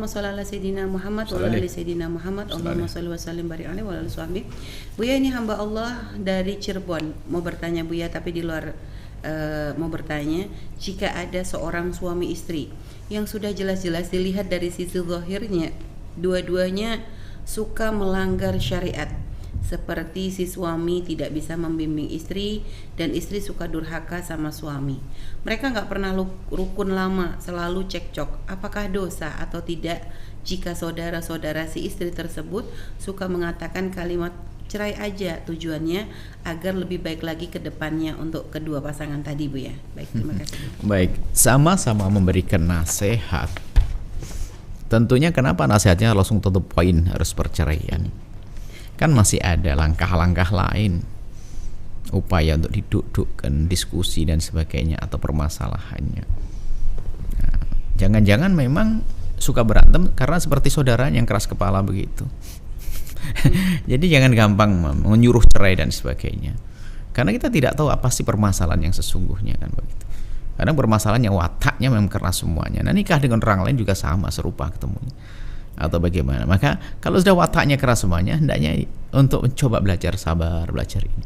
Allahumma sholli ala sayyidina Muhammad wa ala ali sayyidina Muhammad. Allahumma sholli wa sallim barik alaihi wa ala sahbihi. Buya, ini hamba Allah dari Cirebon mau bertanya Buya, tapi di luar mau bertanya, jika ada seorang suami istri yang sudah jelas-jelas dilihat dari sisi zahirnya dua-duanya suka melanggar syariat, seperti si suami tidak bisa membimbing istri dan istri suka durhaka sama suami. Mereka nggak pernah rukun lama, selalu cekcok. Apakah dosa atau tidak jika saudara-saudara si istri tersebut suka mengatakan kalimat cerai aja, tujuannya agar lebih baik lagi ke depannya untuk kedua pasangan tadi, Bu ya? Baik, terima kasih. Baik, sama-sama memberikan nasihat. Tentunya kenapa nasihatnya langsung tutup poin harus perceraian? Kan masih ada langkah-langkah lain, upaya untuk didudukkan, diskusi dan sebagainya atau permasalahannya. Nah, jangan-jangan memang suka berantem karena seperti saudaranya yang keras kepala begitu. Jadi jangan gampang menyuruh cerai dan sebagainya, karena kita tidak tahu apa sih permasalahan yang sesungguhnya, kan begitu. Kadang permasalahannya wataknya memang keras semuanya. Nah, nikah dengan orang lain juga sama, serupa ketemunya atau bagaimana. Maka kalau sudah wataknya keras semuanya, hendaknya untuk mencoba belajar sabar, belajar ini.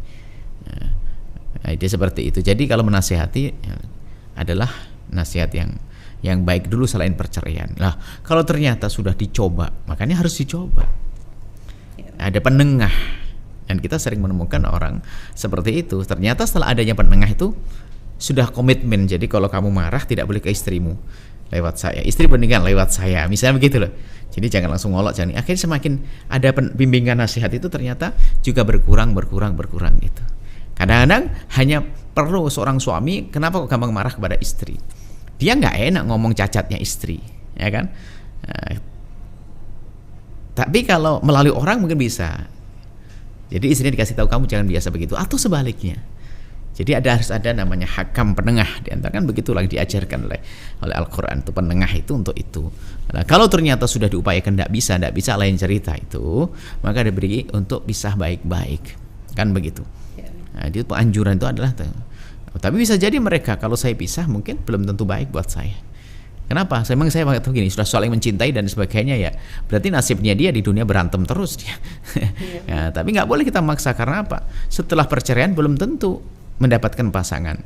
Nah, itu seperti itu. Jadi kalau menasihati ya, adalah nasihat yang baik dulu selain perceraian. Lah, kalau ternyata sudah dicoba, makanya harus dicoba. Ada penengah, dan kita sering menemukan orang seperti itu. Ternyata setelah adanya penengah itu sudah komitmen. Jadi kalau kamu marah tidak boleh ke istrimu, lewat saya. Istri pendidikan lewat saya, misalnya begitu loh. Jadi jangan langsung ngolok, jangan. Akhirnya semakin ada bimbingan nasihat itu ternyata juga berkurang itu. Kadang-kadang hanya perlu seorang suami, kenapa kok gampang marah kepada istri? Dia nggak enak ngomong cacatnya istri, ya kan? Tapi kalau melalui orang mungkin bisa. Jadi istrinya dikasih tahu kamu jangan biasa begitu, atau sebaliknya. Jadi harus ada namanya hakam penengah di antara, kan begitulah yang diajarkan oleh Al-Qur'an, itu penengah itu untuk itu. Nah, kalau ternyata sudah diupayakan tidak bisa lain cerita itu, maka diberi untuk pisah baik-baik. Kan begitu. Nah, itu anjuran itu adalah tapi bisa jadi mereka kalau saya pisah mungkin belum tentu baik buat saya. Kenapa? Memang saya tahu gini, sudah saling mencintai dan sebagainya ya. Berarti nasibnya dia di dunia berantem terus dia. Ya, tapi nggak boleh kita maksa, karena apa? Setelah perceraian belum tentu mendapatkan pasangan.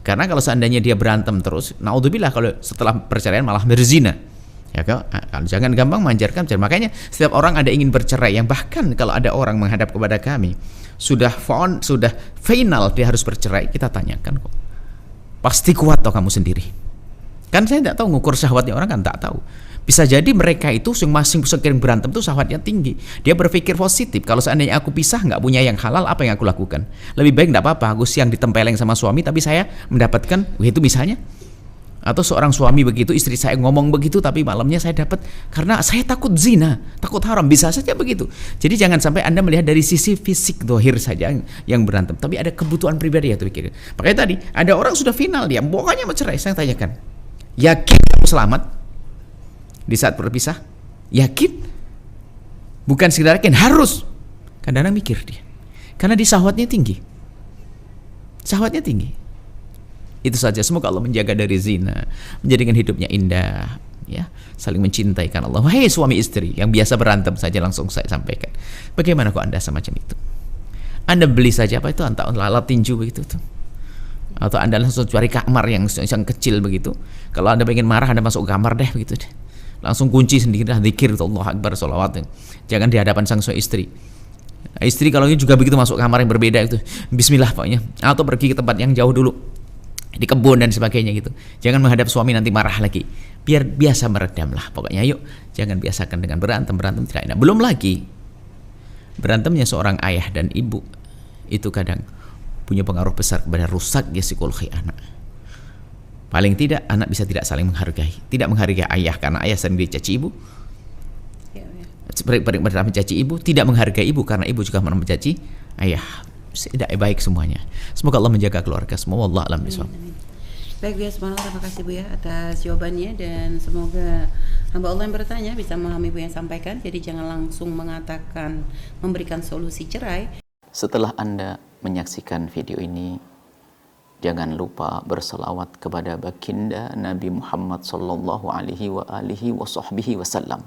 Karena kalau seandainya dia berantem terus, naudzubillah kalau setelah perceraian malah berzina. Ya kan? Jangan gampang manjarkan. Makanya setiap orang ada ingin bercerai, yang bahkan kalau ada orang menghadap kepada kami sudah final dia harus bercerai, kita tanyakan kok. Pasti kuat toh kamu sendiri? Kan saya tidak tahu ngukur syahwatnya orang, kan tak tahu. Bisa jadi mereka itu masing sering berantem tuh syahwatnya tinggi. Dia berpikir positif, kalau seandainya aku pisah nggak punya yang halal, apa yang aku lakukan? Lebih baik nggak apa-apa, aku siang ditempeleng sama suami tapi saya mendapatkan itu misalnya. Atau seorang suami begitu, istri saya ngomong begitu tapi malamnya saya dapat karena saya takut zina, takut haram, bisa saja begitu. Jadi jangan sampai Anda melihat dari sisi fisik dohir saja yang berantem, tapi ada kebutuhan pribadi yang terpikir. Makanya tadi ada orang sudah final, dia pokoknya mau cerai. Saya tanyakan, yakin kamu selamat di saat berpisah? Yakin? Bukan sekedar yakin, harus. Kadang-kadang mikir dia, karena di syahwatnya tinggi. Syahwatnya tinggi. Itu saja, semoga Allah menjaga dari zina, menjadikan hidupnya indah, ya, saling mencintai karena Allah. Wahai suami istri yang biasa berantem saja, langsung saya sampaikan, bagaimana kok Anda semacam itu? Anda beli saja apa itu, antara lalat tinju begitu tuh, atau Anda langsung cari kamar yang kecil begitu. Kalau Anda pengen marah, Anda masuk kamar deh begitu deh. Langsung kunci sendiri, zikir Allah Akbar, sholawat. Jangan di hadapan sang suami istri. Nah, istri kalau ini juga begitu, masuk kamar yang berbeda itu, bismillah pokoknya, atau pergi ke tempat yang jauh dulu, di kebun dan sebagainya gitu. Jangan menghadap suami nanti marah lagi. Biar biasa meredam lah pokoknya. Yuk, jangan biasakan dengan berantem tidak enak. Belum lagi berantemnya seorang ayah dan ibu itu kadang punya pengaruh besar kepada rusaknya psikologi anak. Paling tidak anak bisa tidak saling menghargai, tidak menghargai ayah karena ayah sering dicaci ibu. Mencaci ibu, tidak menghargai ibu karena ibu juga mencaci ayah. Tidak baik semuanya. Semoga Allah menjaga keluarga semua. Wallahu a'lam bishawab. Baik, Bu ya, terima kasih Bu ya atas jawabannya, dan semoga hamba Allah yang bertanya bisa memahami Bu yang sampaikan. Jadi jangan langsung memberikan solusi cerai. Setelah Anda menyaksikan video ini, Jangan lupa berselawat kepada baginda Nabi Muhammad sallallahu alaihi wa alihi wasallam.